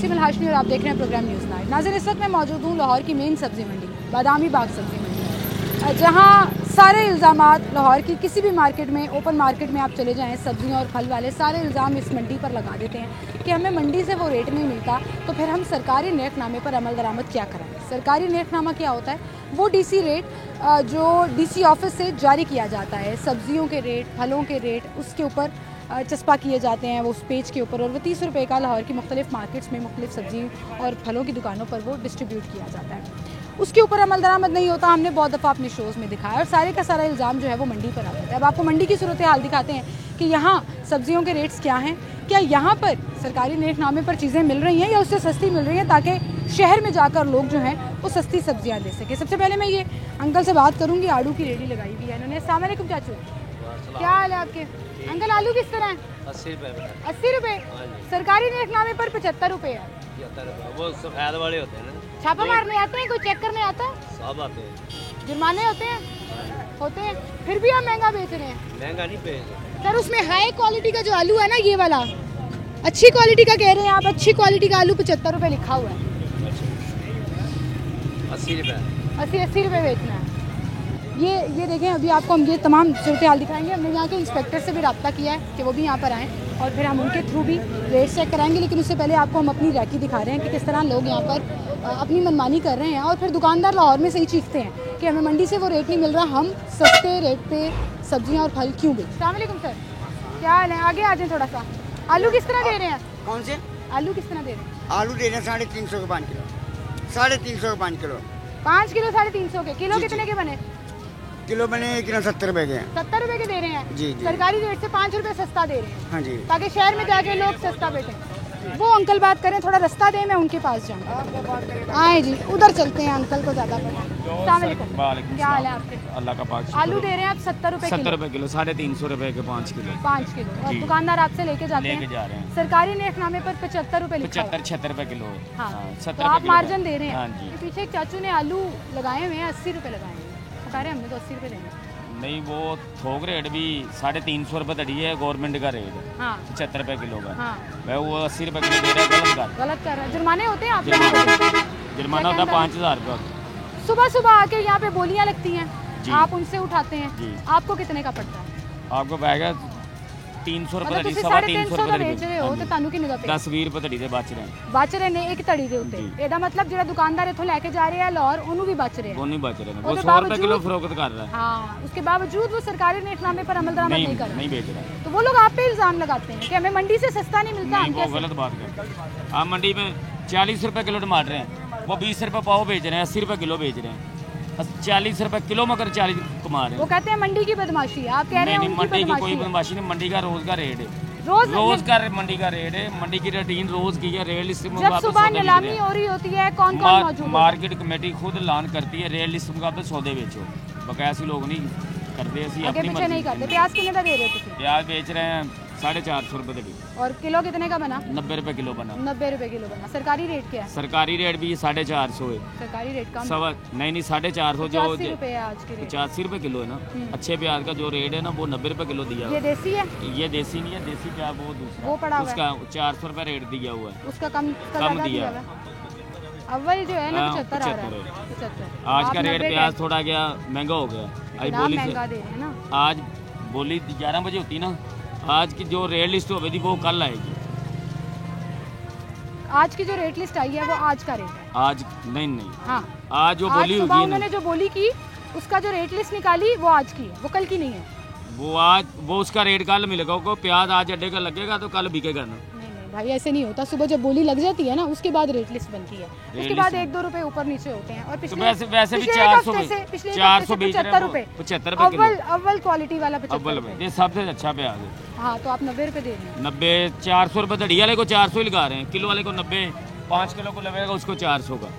सिमल हाशमी और आप देख रहे हैं प्रोग्राम न्यूज़ नाइट। नाज़रीन, इस वक्त मैं मौजूद हूँ लाहौर की मेन सब्ज़ी मंडी बादामी बाग सब्ज़ी मंडी, जहाँ सारे इल्ज़ामात लाहौर की किसी भी मार्केट में, ओपन मार्केट में आप चले जाएँ, सब्ज़ियाँ और फल वाले सारे इल्ज़ाम इस मंडी पर लगा देते हैं कि हमें मंडी से वो रेट नहीं मिलता, तो फिर हम सरकारी नेकनामे पर अमल दरामद क्या कराएँ। सरकारी नेकनामा क्या होता है? वो डीसी रेट जो डीसी ऑफिस से जारी किया जाता है, सब्जियों के रेट, फलों के रेट उसके ऊपर चस्पा किए जाते हैं वो उस पेज के ऊपर, और वो 30 रुपये का लाहौर की मुख्तलिफ मार्केट्स में मुख्तलिफ सब्जी और फलों की दुकानों पर वो डिस्ट्रीब्यूट किया जाता है। उसके ऊपर अमल दरामद नहीं होता। हमने बहुत दफ़ा अपने शोज़ में दिखाया और सारे का सारा इल्ज़ाम जो है वो मंडी पर आता है। अब आपको मंडी की सूरत हाल दिखाते हैं कि यहाँ सब्जियों के रेट्स क्या हैं, क्या यहाँ पर सरकारी नेकनामे पर चीज़ें मिल रही हैं या उससे सस्ती मिल रही हैं, ताकि शहर में जाकर लोग जो हैं वो सस्ती सब्जियाँ ले सकें। सबसे पहले मैं ये अंकल से बात करूँगी, आड़ू की रेडी लगाई हुई है इन्होंने। अस्सलाम वालेकुम चाचू, क्या हाल है आपके? अंकल आलू किस तरह है? 80 रुपये। 80 रुपये? सरकारी नेकनामे पर 75 रुपये है। वो सफेद वाले होते हैं ना, छापा मारने आते हैं, कोई चेक करने आता है? सब आते हैं। जुर्माने होते हैं? होते हैं, फिर भी आप महंगा बेच रहे हैं। महंगा नहीं बेच सर, उसमें हाई क्वालिटी का जो आलू है ना, ये वाला अच्छी क्वालिटी का कह रहे हैं आप, अच्छी क्वालिटी का आलू 75 रुपये लिखा हुआ है। 80 रुपये। 80 रुपये बेचना है। ये देखें, अभी आपको हम ये तमाम सूरत हाल दिखाएंगे। हमने यहाँ के इंस्पेक्टर से भी रब्ता किया है कि वो भी यहाँ पर आएँ और फिर हम उनके थ्रू भी रेट चेक कराएंगे। लेकिन उससे पहले आपको हम अपनी रैकी दिखा रहे हैं कि किस तरह लोग यहाँ पर अपनी मनमानी कर रहे हैं और फिर दुकानदार लाहौर में सही चीखते हैं कि हमें मंडी से वो रेट नहीं मिल रहा, हम सस्ते रेट पे सब्जियाँ और फल क्यों बेच। अस्सलाम वालेकुम सर, क्या हाल है? आगे आ जाए थोड़ा सा। आलू किस तरह दे रहे हैं? कौन से आलू किस तरह दे रहे हैं? आलू दे रहे हैं 350 के 5 किलो। 350 के 5 किलो। 5 किलो 350 के। किलो कितने के बने? किलो बने किलो 70 रुपए के। 70 रुपए के दे रहे हैं जी। सरकारी रेट से 5 रुपए सस्ता दे रहे हैं। हाँ जी, ताकि शहर में जाके लोग सस्ता बेचें। वो अंकल बात करें, थोड़ा रास्ता दें, मैं उनके पास जाऊँ। आए जी, उधर चलते हैं, अंकल को ज़्यादा पता। अस्सलाम वालेकुम, क्या हाल है आपके? अल्लाह का पाक। आलू दे रहे हैं आप 70 रुपए 70 रुपये किलो, 350 रुपये के 5 किलो। 5 किलो और दुकानदार आपसे लेके जाते लेके जा रहे हैं। सरकारी नेकनामे पर 75 रुपए लिखा हुआ है। 75-76 रुपये किलो है। हाँ, 70 तो आप रुपये मार्जिन दे रहे हैं। हाँ जी। पीछे एक चाचू ने आलू लगाए हुए हैं, 80 रुपए लगाए हैं, बता रहे हैं हमने तो 80 रुपए देंगे। नहीं, वो थोक रेट भी 350 रुपये तड़ी है गवर्नमेंट का रेट। हाँ 75 रुपये किलो का। हाँ, वह वो 80 रुपये किलो दे रहा है, गलत कर रहा है। जुर्माने होते हैं आप? जुर्माना होता है 5000 रुपये। सुबह सुबह आके यहाँ पे बोलियाँ लगती हैं, जी। आप उनसे उठाते हैं जी। आपको कितने का पड़ता है? आपको पाएगा 300 रुपये, मतलब 350 रुपए बेच रहे हो तो तानू की निगाह पे 10-20 रुपए तड़ी दे बच रहे हैं। बच रहे ने एक तड़ी दे उत्ते। जी। ਇਹਦਾ मतलब ਜਿਹੜਾ दुकानदार इथों लेके जा रहे हैं लाहौर, ਉਹਨੂੰ भी बच रहे हैं। वो नहीं बच रहे हैं, वो ਉਹਦੇ 100 रुपये किलो बावजूद- फरोख्त कर रहा है। हाँ, उसके बावजूद वो सरकारी नेकनामे पर अमल दरामद नहीं कर रहे। नहीं बेच रहा है। तो वो लोग आप पे इल्जाम लगाते हैं कि हमें मंडी से सस्ता नहीं मिलता। नहीं, हम वो कैसे? गलत बात है। आप मंडी में 40 रुपए किलो टमाटर हैं, वो 20 रुपए पाव बेच रहे हैं, 80 रुपए किलो बेच रहे हैं। 40 रुपए किलो मगर 40 कमा रहे वो हैं। कहते हैं मंडी की बदमाशी है, आप कह रहे हैं नहीं, उनकी मंडी की कोई बदमाशी है। बदमाशी नहीं, मंडी का रोज का रेट है। रोज का मंडी का रेट है, मंडी की रूटीन रोज की है। रियलिस्टिक जब सुबह नीलामी हो रही होती है, कौन कौन मौजूद है? मार्केट कमेटी खुद ऐलान करती है रियलिस्टिक मुकाबले सौदे बेचो, बकाया लोग नहीं करते, आगे अपनी पीछे मर्जी। नहीं करते। प्याज कितने का दे रहे हो तुम? प्याज बेच रहे हैं 450 रुपए तक। और किलो कितने का बना? 90 रुपए किलो बना। 90 रुपए किलो बना। सरकारी रेट क्या है? सरकारी रेट भी 450 है। सरकारी रेट कम, सवा नहीं 450 जो 80 रुपए है आज के रेट। 85 रुपए किलो है ना। अच्छे प्याज का जो रेट है ना वो 90 रुपए किलो दिया हुआ ये देसी है? है। ये देसी नहीं है, देसी प्याज वो दूसरा, वो पड़ा हुआ है। उसका 400 रुपए रेट दिया हुआ है। उसका कम कम दिया हुआ है। अव्वल जो है ना हाँ, 75 आ रहा है। 75 75 आज का रेट प्याज थोड़ा गया महंगा हो गया। आज बोली महंगा से दे रहे हैं ना। आज बोली 11 बजे होती ना, आज की जो रेट लिस्ट हो गई वो कल आएगी। आज की जो रेट लिस्ट आई है वो आज का रेट है। आज नहीं, हाँ, आज जो आज बोली सुबह होगी उन्होंने ना जो बोली की, उसका जो रेट लिस्ट निकाली वो आज की है, वो कल की नहीं है। वो आज वो उसका रेट कल मिलेगा। को प्याज आज अड्डे का लगेगा तो कल बिकेगा ना। नहीं भाई, ऐसे नहीं होता। सुबह जब बोली लग जाती है ना, उसके बाद रेट लिस्ट बनती है, उसके बाद 1-2 रुपए ऊपर नीचे होते हैं। और तो पिछले वैसे भी पिछले 400 एक हफ्ते से- पिछले एक 400 हफ्ते से बेच रहे 75 हैं रुपए। 75 रुपए किलो। अव्वल क्वालिटी वाला 75 अव्वल रुपए। ये सबसे अच्छा प्याज है। हाँ, तो आप 90 रुपए दे रहे हैं। 90 400 रुपए दड़ी वाले को 400 ही लगा रहे हैं, किलो वाले को 90, 5 किलो को लगेगा उसको 400 का।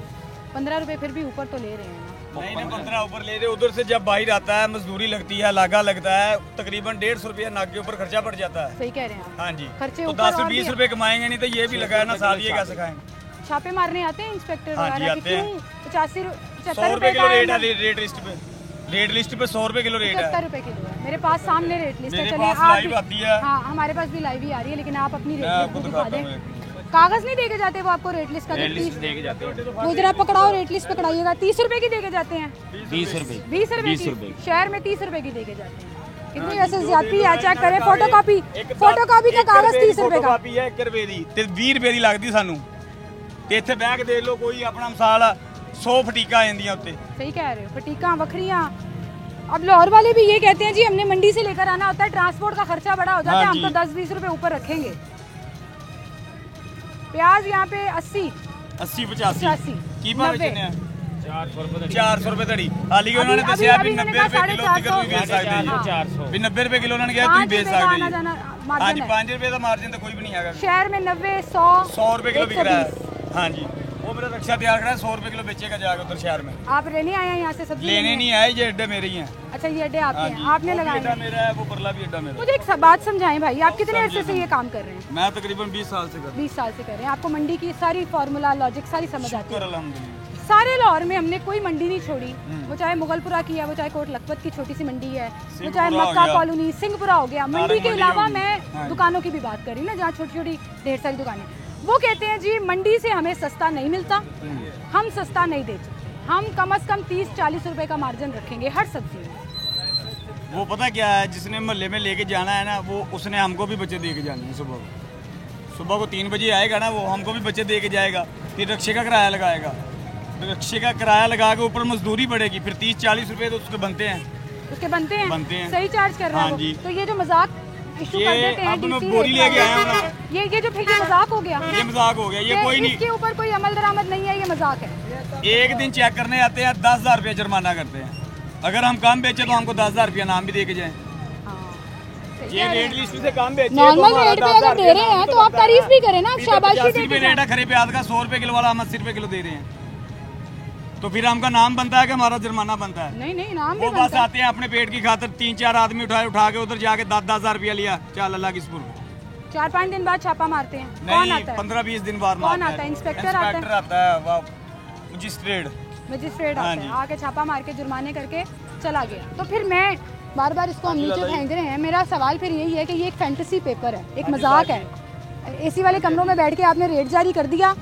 15 रुपए फिर भी ऊपर तो ले रहे हैं ना। नहीं 15 ऊपर ले रहे। उधर से जब बाहर आता है, मजदूरी लगती है, लागा लगता है, तकरीबन 150 रुपया नाक के ऊपर खर्चा पड़ जाता है। सही कह रहे हैं आप। हाँ जी, खर्चे तो ऊपर 10 से और भी 20 है। रुपए कमाएंगे नहीं तो ये भी लगाया ना, साथ ये कैसे खाएंगे। छापे मारने आते हैं इंस्पेक्टर हाँ जी, वगैरह कि आते हैं। क्यों 85 100 75 रुपए किलो का रेट है रेट लिस्ट पे। रेट लिस्ट पे 100 रुपए किलो रेट 75 है। रुपए किलो है। मेरे पास सामने रेट लिस्ट है। मेरे चलिए पास आप लाइव भी- आती है। हाँ, हमारे पास भी लाइव ही आ रही है, लेकिन आप अपनी मैं रेट आपको लिस्ट दिखा दिखाता दें। हूँ। कागज नहीं देके जाते वो आपको रेट लिस्ट का? रेट लिस्ट दे के जाते हैं। तो इधर आप पकड़ाओ, रेट लिस्ट पकड़ाइएगा। 30 रुपए की देके जाते हैं? 20 रुपए 20 रुपए 20 की? रुपए। शहर में 30 रुपए की देके जाते हैं। कितनी वैसे ज्यादती है? चेक करें फोटोकॉपी, फोटोकॉपी का कागज 30 रुपए का। फोटोकॉपी है 1 रुपए ਦੀ ਤੇ 20 ਰੁਪਏ ਦੀ ਲੱਗਦੀ ਸਾਨੂੰ ਤੇ ਇੱਥੇ ਬਹਿ ਕੇ ਦੇਖ ਲਓ ਕੋਈ ਆਪਣਾ ਮਿਸਾਲ 100 ਫਟੀਕਾਂ ਆ ਜਾਂਦੀਆਂ ਉੱਤੇ। सही कह रहे हो, फटीका बकरियां। अब लाहौर वाले भी ये कहते हैं जी हमने मंडी से लेकर आना होता है, ट्रांसपोर्ट का खर्चा बड़ा हो जाता है, हाँ हम तो जी। 10-20 रुपए ऊपर रखेंगे। प्याज यहाँ पे 80 80 85 ਕੀ ਭਾਅ 90 ਵੇਚਣੇ ਆ? 400 रुपए 400 ਰੁਪਏ ਧੜੀ। ਹਾਲੀ ਕਿ ਉਹਨਾਂ ਨੇ अभी- ਦੱਸਿਆ ਵੀ अभी 90 इन्होंने ਰੁਪਏ कहा ਕਿਲੋ ਤੱਕ ਤੁਸੀਂ ਵੇਚ ਸਕਦੇ ਜੀ। 400 ਵੀ 90 ਰੁਪਏ ਕਿਲੋ ਉਹਨਾਂ ਨੇ ਕਿਹਾ ਤੁਸੀਂ 5 ਵੇਚ रुपए का ਸਕਦੇ आना ਜੀ। जाना ਹਾਂਜੀ मार्जिन है। 5 ਰੁਪਏ ਦਾ ਮਾਰजिन ਤਾਂ ਕੋਈ ਵੀ ਨਹੀਂ ਹੈਗਾ। शहर में 90 100 100 रुपए किलो बिक रहा 120। है। हाँ जी, वो मेरा रक्षा तैयार करा है, 100 रुपए किलो बेचेगा जाकर उधर शहर में। आप लेने आए हैं यहाँ से सब्जी? लेने नहीं आए, ये अड्डे मेरे ही हैं। अच्छा ये अड्डे आपके हाँ हैं, जी, आपने वो भी लगाए अड्डा हैं। मेरा है, वो परला भी अड्डा मेरा है। मुझे एक बात समझाएं भाई, आप कितने अरसे से ये काम कर रहे हैं? मैं तकरीबन 20 साल से कर रहा 20 साल से कर रहे हैं। आपको मंडी की सारी फार्मूला लॉजिक सारी समझ आती हूँ। है? अल्हम्दुलिल्लाह। सारे लाहौर में हमने कोई मंडी नहीं छोड़ी, वो चाहे मुगलपुरा की है, वो चाहे कोट लखपत की छोटी सी मंडी है, वो चाहे सिंहपुरा हो मक्का गया। कॉलोनी, सिंहपुरा हो गया। मंडी के मंडी अलावा होगी। मैं हाँ जी। दुकानों की भी बात कर रही हूँ ना, जहाँ छोटी छोटी ढेर सारी दुकानें। वो कहते हैं जी मंडी से हमें सस्ता नहीं मिलता, हम सस्ता नहीं देते, हम कम से कम 30-40 रुपए का मार्जिन रखेंगे हर सब्जी में। वो पता क्या है, जिसने मोहल्ले में लेके जाना है ना, वो उसने हमको भी बच्चे दे के जाने हैं। सुबह को 3 बजे आएगा ना, वो हमको भी बच्चे दे के जाएगा, फिर रिक्शे का किराया लगाएगा, रिक्शे का किराया लगा के ऊपर मजदूरी बढ़ेगी, फिर 30-40 रुपए तो उसके बनते हैं। उसके बनते हैं? बनते हैं। सही चार्ज कर रहा है हाँ वो। जी। तो ये जो मजाक इशू ये कर देते हैं अब मैं DC बोरी रेट लेके आया वाले, हूँ ना। ये जो फिर ये मजाक हो गया, ये मजाक हो गया, ये कोई नहीं। इसके ऊपर कोई अमल दरामद नहीं है, ये मजाक है। एक दिन चेक करने आते हैं, 10,000 रुपये जुर्माना करते हैं। अगर हम कम बेचे तो हमको 10,000 रुपया नाम भी दे के जाए। ये रेट लिस्ट से कम बेचे नॉर्मल रेट पे अगर दे रहे हैं तो आप तारीफ भी करें ना, आप शाबाशी 85 दे रुपये के रेट है खरे प्याज का, 100 रुपये किलो वाला हम 80 रुपये किलो दे रहे हैं। तो फिर हमका नाम बनता है कि हमारा जुर्माना बनता है? नहीं नहीं नाम भी वो बस बनता है। आते हैं अपने पेट की खातिर, 3-4 आदमी उठा के उधर जाके 10,000 रुपया लिया, चल अल्लाह की सुपुर्द। 4-5 दिन बाद छापा मारते हैं। कौन नहीं, आता है? 15-20 दिन बाद कौन मारते आता है? हैं। इंस्पेक्टर आता है? इंस्पेक्टर आता है, मजिस्ट्रेट। मजिस्ट्रेट हाँ आता है, जी। आके छापा मार के जुर्माने करके चला गया। तो फिर मैं बार बार इसको हम नीचे फेंक रहे हैं। मेरा सवाल फिर यही है कि ये एक फैंटेसी पेपर है, एक मजाक है। एसी वाले कमरों में बैठ के आपने रेट जारी कर दिया,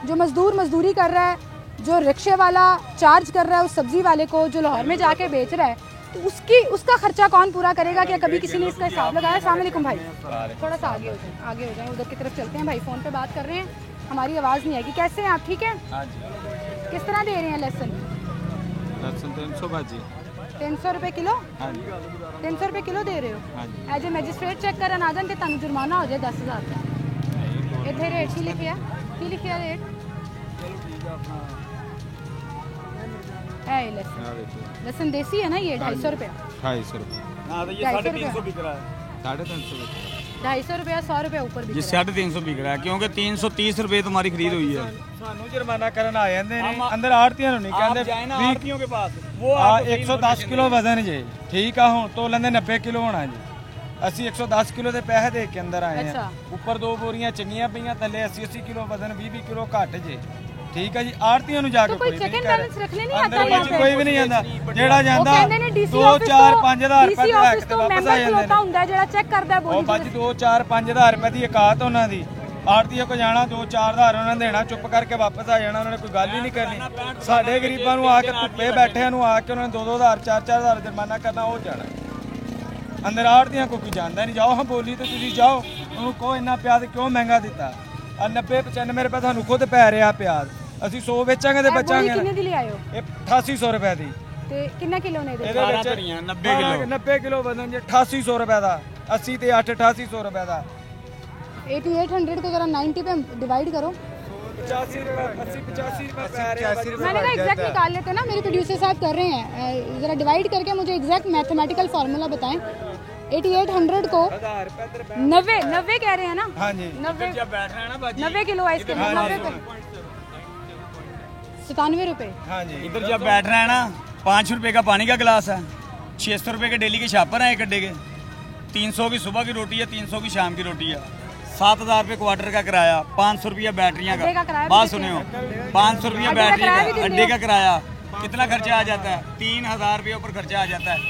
जो मजदूर मजदूरी कर रहा है, जो रिक्शे वाला चार्ज कर रहा है उस सब्जी वाले को, जो लाहौर में जाके बेच रहा है, तो उसका खर्चा कौन पूरा करेगा? क्या कभी किसी ने इसका हिसाब लगाया? अस्सलाम वालेकुम भाई, थोड़ा सा आगे हो जाए, उधर की तरफ चलते हैं। भाई फ़ोन पे बात कर रहे हैं, हमारी आवाज़ नहीं आएगी। कैसे हैं आप? ठीक है? किस तरह दे रहे हैं लहसुन? 300 भाजी। 300 रुपए किलो? हाँ जी। 300 रुपए किलो दे रहे हाँ हो? एज ए मैजिस्ट्रेट चेक करन आ जान ते तुहानू जुर्माना हो जाए 10,000 का। इत्थे रेट की लिखिया? की लिखिया रेट? है ये लहसुन देसी है ना ये? 250 रुपया? 250 रुपये। हाँ तो ये 350 बिक रहा है। 350 250 रुपया, 100 रुपया ऊपर ये बिक रहा है। 350 बिक रहा है, क्योंकि 330 रुपये तुम्हारी खरीद हुई है। ਸਾਨੂੰ ਜੁਰਮਾਨਾ ਕਰਨ ਆ ਜਾਂਦੇ ਨੇ ਅੰਦਰ ਆੜਤੀਆਂ ਨੂੰ ਨਹੀਂ ਕਹਿੰਦੇ ਵੀ आड़तियों के पास वो ਆ 110 ਕਿਲੋ ਵਜ਼ਨ ਜੇ ਠੀਕ ਆ, ਹੁਣ ਤੋਲਣ ਦੇ 90 ਕਿਲੋ ਹੋਣਾ ਜੀ। ਅਸੀਂ 110 ਕਿਲੋ ਦੇ ਪੈਸੇ ਦੇ ਕੇ ਅੰਦਰ ਆਏ ਅੱਛਾ। ਆ। ਉੱਪਰ 2 ਬੋਰੀਆਂ ਚੰਗੀਆਂ ਪਈਆਂ, ਥੱਲੇ 80 ਕਿਲੋ ਵਜ਼ਨ, 20 ਕਿਲੋ ਘੱਟ ਜੇ ਠੀਕ ਆ ਜੀ। ਆੜਤੀਆਂ ਨੂੰ ਜਾ ਕੇ तो कोई ਵੀ check ਨਹੀਂ and ਕਰ balance रखने नहीं ਅੰਦਰ आता यहाँ ਵਿੱਚ पे? ਕੋਈ ਵੀ ਨਹੀਂ ਜਾਂਦਾ, ਜਿਹੜਾ ਜਾਂਦਾ ਉਹ ਕਹਿੰਦੇ ਨੇ DC 2 ਆਫਿਸ 4 ਤੋਂ 5000 ਰੁਪਏ DC ਲੈ ਆਫਿਸ ਕੇ ਤੋਂ ਵਾਪਸ ਆ ਮੈਂਬਰ ਜਾਂਦੇ ਖਲੋਤਾ ਨੇ। ਹੁੰਦਾ ਜਿਹੜਾ ਚੈੱਕ ਕਰਦਾ ਉਹ ਬੋਲੀ ਬਾਜੀ 2 4 5000 ਰੁਪਏ ਦੀ ਔਕਾਤ ਉਹਨਾਂ ਦੀ। ਆੜਤੀਏ ਕੋ ਜਾਣਾ 2 4000 ਉਹਨਾਂ ਨੇ ਦੇਣਾ, ਚੁੱਪ ਕਰਕੇ ਵਾਪਸ ਆ ਜਾਣਾ, ਉਹਨਾਂ ਨੇ ਕੋਈ ਗੱਲ ਹੀ ਨਹੀਂ ਕਰਨੀ। ਸਾਡੇ ਗਰੀਬਾਂ ਨੂੰ ਆ ਕੇ ਧੁੱਪੇ ਬੈਠਿਆਂ ਨੂੰ ਆ ਕੇ ਉਹਨਾਂ ਨੇ 2-2000 4-4000 ਜੁਰਮਾਨਾ ਕਰਨਾ, ਉਹ ਜਾਣਾ ਅੰਦਰ। ਆੜਤੀਆਂ ਕੋ ਕੋਈ ਜਾਂਦਾ ਨਹੀਂ। ਜਾਓ ਹਾਂ ਬੋਲੀ ਤੇ ਤੁਸੀਂ ਜਾਓ, ਉਹਨੂੰ ਕਹੋ ਇੰਨਾ ਪਿਆਜ਼ ਕਿਉਂ ਮਹਿੰਗਾ ਦਿੱਤਾ? ਆ 90-95 ਰੁਪਏ ਤੁਹਾਨੂੰ ਖੁਦ ਪੈ ਰਿਹਾ ਪਿਆਜ਼, ਅਸੀਂ 100 ਵੇਚਾਂਗੇ ਤੇ ਬਚਾਂਗੇ। ਕਿੰਨੇ ਦੀ ਲਿਆਇਓ? ਇਹ 8800 ਰੁਪਏ ਦੀ। ਤੇ ਕਿੰਨਾ ਕਿਲੋ ਨੇ ਇਹਦੇ? ਇਹਦੇ ਵਿੱਚ 90 ਕਿਲੋ 90 ਕਿਲੋ ਵਜ਼ਨ ਜੇ 8800 ਰੁਪਏ ਦਾ। 80 ਤੇ 8 8800 ਰੁਪਏ ਦਾ। 8800 को जरा 90 पे डिवाइड करो। 85 रुपए 80-85 रुपए पै रहे हैं। मैंने कहा एग्जैक्ट निकाल लेते हैं ना, मेरे प्रोड्यूसर साहब कर रहे हैं। ज़रा डिवाइड करके मुझे एग्जैक्ट मैथमेटिकल फार्मूला बताएं। 8800 को 90 कह रहे हैं ना? हाँ जी। 90 जब बैठ रहे हैं ना बाजी, 90 किलो है इसके अंदर। 90 पे 97 रुपए। हाँ जी। इधर जब बैठ रहे हैं ना, 5 रुपए का पानी का गिलास है, 600 रुपए के डेली के छापर हैं एक अड्डे के, 300 की सुबह की रोटी है, 300 की शाम की रोटी है, 7,000 रुपये क्वार्टर का किराया, 500 रुपया बैटरियाँ अड्डे का किराया का। भी बात देते सुने हो, हैं। 500 रुपया अड्डे का बैटरी किराया भी का, देते अड्डे हो। का किराया कितना खर्चा आ जाता है? 3,000 रुपये ऊपर खर्चा आ जाता है।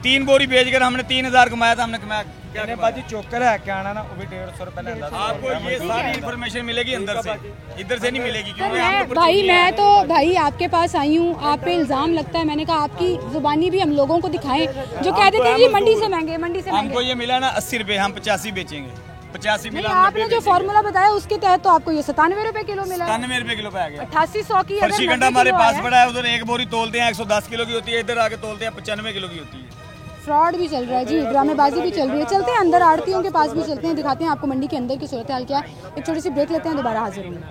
3 बोरी बेच कर हमने 3000 कमाया था, हमने कमाया कहने बाजी चोकर है क्या आना ना वो भी 150 रुपए लेता था। आपको ये सारी इन्फॉर्मेशन मिलेगी अंदर से, इधर से नहीं मिलेगी सर क्योंकि मैं तो भाई आपके पास आई हूँ, आप पे इल्जाम लगता है। मैंने कहा आपकी जुबानी भी हम लोगों को दिखाएं जो कहते थे जी मंडी से महंगे, मंडी से हमको महंगे। ये मिला ना 80 रुपए, हम 85 बेचेंगे, 85 नहीं, मिला। आपने जो फॉर्मूला बताया उसके तहत तो आपको ये 97 रुपए किलो मिला, 97 रुपए किलो पे आ गया। 8800 की अगर फर्शी 90 गंडा हमारे किलो पास आया। पड़ा है, उधर एक बोरी तोलते हैं 110 किलो की होती है, इधर आके तोलते हैं 95 किलो की होती है। फ्रॉड भी चल रहा है जी, ड्रामेबाजी भी चल रही है। चलते हैं अंदर, आड़तियों के पास भी चलते हैं, दिखाते हैं आपको मंडी के अंदर की सूरत हाल क्या है। एक छोटी सी ब्रेक लेते हैं, दोबारा हाजिर होंगे।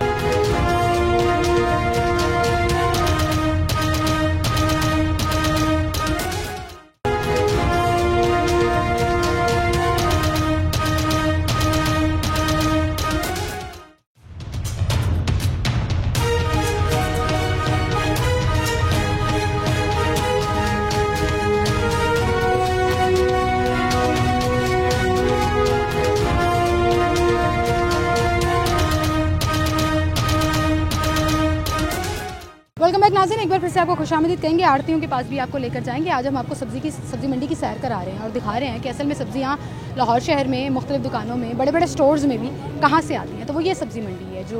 वेलकम बैक नाज़रीन, एक बार फिर से आपको खुशामदीद कहेंगे। आड़तियों के पास भी आपको लेकर जाएंगे। आज हम आपको सब्जी मंडी की सैर करा रहे हैं और दिखा रहे हैं कि असल में सब्जियां लाहौर शहर में मुख्तलिफ दुकानों में, बड़े बड़े स्टोर्स में भी कहाँ से आती हैं। तो वो ये सब्ज़ी मंडी है जो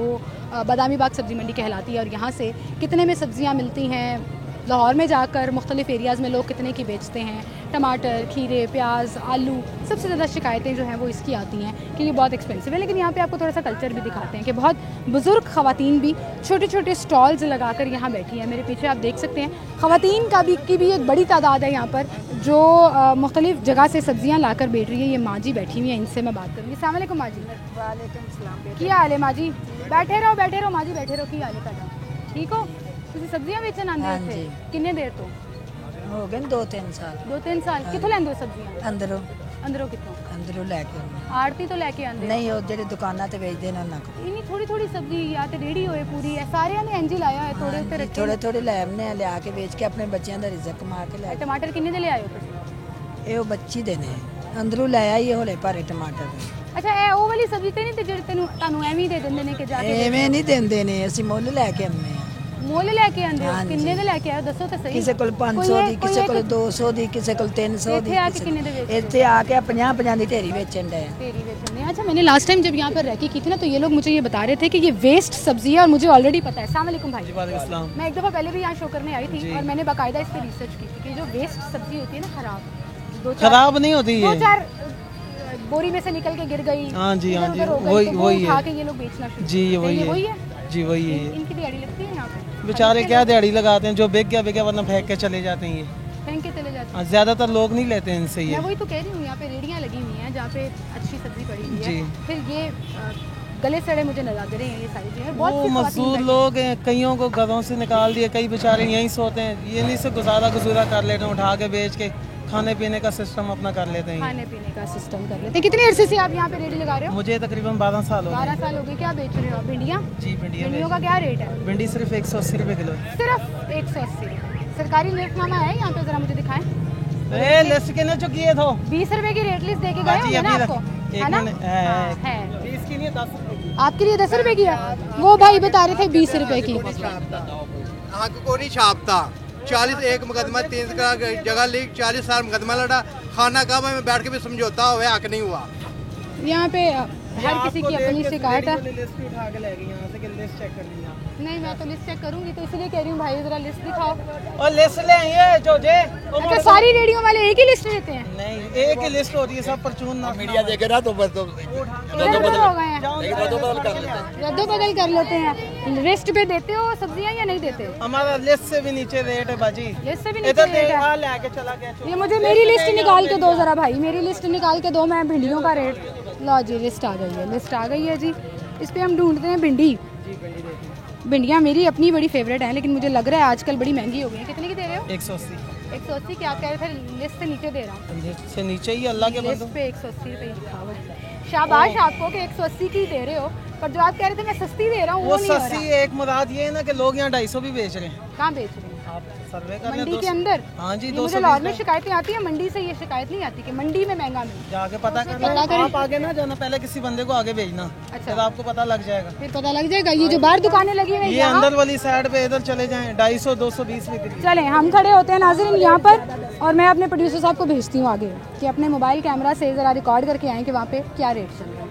बादामी बाग सब्ज़ी मंडी कहलाती है। और यहाँ से कितने में सब्जियाँ मिलती हैं, लाहौर में जाकर मुख्तलिफ एरियाज़ में लोग कितने की बेचते हैं, टमाटर, खीरे, प्याज, आलू, सबसे ज़्यादा शिकायतें जो हैं वो इसकी आती हैं कि ये बहुत एक्सपेंसिव है। लेकिन यहाँ पे आपको थोड़ा सा कल्चर भी दिखाते हैं कि बहुत बुज़ुर्ग ख़वातीन भी छोटे छोटे स्टॉल्स लगाकर यहाँ बैठी हैं। मेरे पीछे आप देख सकते हैं ख़वातीन की भी एक बड़ी तादाद है यहाँ पर जो मुख्तलिफ जगह से सब्जियाँ ला कर बेच रही है। ये माँ जी बैठी हुई हैं, इनसे मैं बात करूँगी। अस्सलाम वालेकुम माँ जी। वालेकुम सलाम। क्या हाल है माँ जी? बैठे रहो माँ जी, बैठे रहो। क्या हाल है तुहाडा? ठीक हो? ਤੁਸੀਂ सब्जियां बेचन आंदे हो ਇੱਥੇ? ਕਿੰਨੇ ਦੇਰ ਤੋਂ? हो गए 2-3 साल। 2-3 ਸਾਲ। ਕਿੱਥੋਂ ਲੈਂਦੇ ਹੋ ਸਬਜ਼ੀਆਂ? अंदरों ਅੰਦਰੋਂ ਕਿੱਥੋਂ? अंदरों लैके आने। ਆੜਤੀ ਤੋਂ ਲੈ ਕੇ ਆਂਦੇ? नहीं वो जेडे दुकाना ते बेचते ना ना ਇਨੀ ਥੋੜੀ ਥੋੜੀ ਸਬਜ਼ੀ ਜਾਂ ਤੇ ਰੇੜੀ ਹੋਏ ਪੂਰੀ ਹੈ, ਸਾਰਿਆਂ ਨੇ ਇੰਜ ਹੀ ਲਾਇਆ ਹੈ, ਥੋੜੇ ਉੱਤੇ ਰੱਖੇ। थोड़े थोड़े लै आने लिया के बेच के अपने बच्चों का रिजक कमा के लै। ਟਮਾਟਰ ਕਿੰਨੇ ਦੇ ਲੈ ਆਏ ਹੋ ਤੁਸੀਂ? ये वो बच्ची देने अंदरों लै आई होले भारे टमाटर। ਅੱਛਾ, ਇਹ ਉਹ ਵਾਲੀ ਸਬਜ਼ੀ ਤੇ ਨਹੀਂ ਤੇ ਜਿਹੜੇ ਤੁਹਾਨੂੰ ਐਵੇਂ ਹੀ ਦੇ ਦਿੰਦੇ ਨੇ ਕਿ ਜਾ ਕੇ एवें नहीं देंदे ने, ਅਸੀਂ ਮੁੱਲ ਲੈ ਕੇ ਆਉਂਦੇ ਆ। ਮੁੱਲ ਲੈ ਕੇ ਆਂਦੇ ਹੋ? ਹਾਂਜੀ। ਕਿੰਨੇ ਦੇ ਲੈ ਕੇ ਆਏ ਹੋ ਦੱਸੋ ਤਾਂ ਸਹੀ। ਕਿਸੇ ਕੋਲ 500 ਦੀ, ਕਿਸੇ ਕੋਲ 200 ਦੀ, ਕਿਸੇ ਕੋਲ 300 ਦੀ। ਇੱਥੇ ਆ ਕੇ ਕਿੰਨੇ ਦੇ ਵੇਚਦੇ ਹੋ? ਇੱਥੇ ਆ ਕੇ 50-50 ਦੀ ढेरी बेचन डे। तेरी बेचने। अच्छा, मैंने लास्ट टाइम जब यहाँ पर रैकी की थी ना तो ये लोग मुझे ये बता रहे थे कि ये वेस्ट सब्जी है और मुझे ऑलरेडी पता है। अस्सलाम वालेकुम भाई। वालेकुम। मैं एक दफ़ा पहले भी यहाँ शो करने आई थी और मैंने बाकायदा इस पर रिसर्च की थी कि जो वेस्ट सब्जी होती है ना, खराब नहीं होती है, 2-4 बोरी में से निकल के गिर गई। हाँ जी, हाँ जी, इधर-उधर हो गई, वही तो वो वही उठा है के ये लोग बेचना शुरू जी, ये करते हैं। वही ये है वही है जी, वही है। इनकी दिहाड़ी लगती है यहाँ पे। बेचारे क्या दिहाड़ी लगाते हैं, जो बिक गया वरना फेंक के चले जाते हैं। ये फेंक के चले जाते हैं। ज्यादातर लोग नहीं लेते हैं इनसे मैं ये। वही तो कह रही हूँ, यहाँ पे रेडियाँ लगी हुई हैं जहाँ पे अच्छी सब्जी पड़ी हुई है। जी। फिर ये गले सड़े मुझे नजर दे रहे हैं ये सारी चीजें। बहुत वो सी ख्वातीन मजदूर बैठी लोग हैं, कईयों को घरों से निकाल दिए, कई बेचारे यहीं सोते हैं। ये नहीं से गुजारा कर लेते हैं, उठा के बेच के खाने पीने का सिस्टम अपना कर लेते हैं। खाने पीने का सिस्टम कर लेते हैं। कितने अरसे से आप यहाँ पे रेडी लगा रहे हो? मुझे तकरीबन 12 साल हो 12 साल हो गए। क्या बेच रहे हो आप? भिंडियाँ? जी, भिंडियों का क्या रेट है? भिंडी सिर्फ 180 रुपए किलो है। सिर्फ 180 रुपये। सरकारी रेटनामा है यहाँ पे? जरा मुझे दिखाएं। लिस्ट के ना चुकी है तो 20 रुपए की रेट लिस्ट देके गए हाँ जी, होंगे ना अभी आपको, एक है ना? मिनट, हाँ, है। इसके लिए 10 रुपए की। आपके लिए 10 रुपए की है? वो भाई बता रहे थे 20 रुपए की। हक को नहीं छापता। 40 एक मुकदमा 3 जगह ली, 40 साल मुकदमा लड़ा। खाना काबा में बैठ के भी समझौता हुआ, हक नहीं हुआ। यहाँ पे हर किसी की अपनी शिकायत है। लिस्ट उठा के ले गई यहाँ से कि लिस्ट चेक कर ली। नहीं, मैं तो लिस्ट चेक करूंगी, तो इसलिए कह रही हूँ भाई जरा लिस्ट दिखाओ। और लिस्ट ले आइए जो जे। अच्छा, सारी रेडियो वाले एक ही लिस्ट देते हैं? नहीं, एक ही लिस्ट होती है, सब परचून ना। मीडिया देखे ना तो बस तो इधर-उधर हो गए हैं, रद्दो बदल कर लेते हैं। लिस्ट पे देते हो सब्जियां या नहीं देते? हमारा लिस्ट से भी नीचे रेट है बाजी। लिस्ट से भी नीचे इधर रेट है। लेके चला गया। ये मुझे मेरी लिस्ट निकाल के दो जरा भाई, मेरी लिस्ट निकाल के दो। मैं भिंडियों का रेट, लो जी लिस्ट आ गई है, लिस्ट आ गई है जी। इस पे हम ढूंढते हैं भिंडी। भिंडियाँ मेरी अपनी बड़ी फेवरेट हैं, लेकिन मुझे लग रहा है आजकल बड़ी महंगी हो गई है। कितने की दे रहे हो? 180। 180 क्या कह रहे थे? लिस्ट से नीचे दे रहा हूँ। लिस्ट से नीचे ही अल्लाह के लिस्ट बंदो। पे 180 रुपये लिखा हुआ है। शाबाश आपको कि 180 की दे रहे हो, पर जो आप कह रहे थे मैं सस्ती दे रहा हूँ वो नहीं हो सस्ती रहा। एक मुराद ये है ना कि लोग यहाँ 250 भी बेच रहे हैं। कहाँ बेच रहे हैं? आप सर्वे कर मंडी के अंदर? हाँ जी, ये मुझे लाहौर में शिकायतें आती है, मंडी से ये शिकायत नहीं आती कि मंडी में महंगा मिले। जाके पता करना, आप आगे ना जाना, पहले किसी बंदे को आगे भेजना, अच्छा, फिर आपको पता लग जाएगा। फिर पता लग जाएगा। ये जो बाहर दुकानें लगी हुई ये अंदर वाली साइड पे इधर चले जाएं, 250 220 बिक्री। चलें, हम खड़े होते हैं नाज़रीन यहाँ पर, और मैं अपने प्रोड्यूसर साहब को भेजती हूँ आगे कि अपने मोबाइल कैमरा से ज़रा रिकॉर्ड करके आएँ कि वहाँ पे क्या रेट चल रहा है।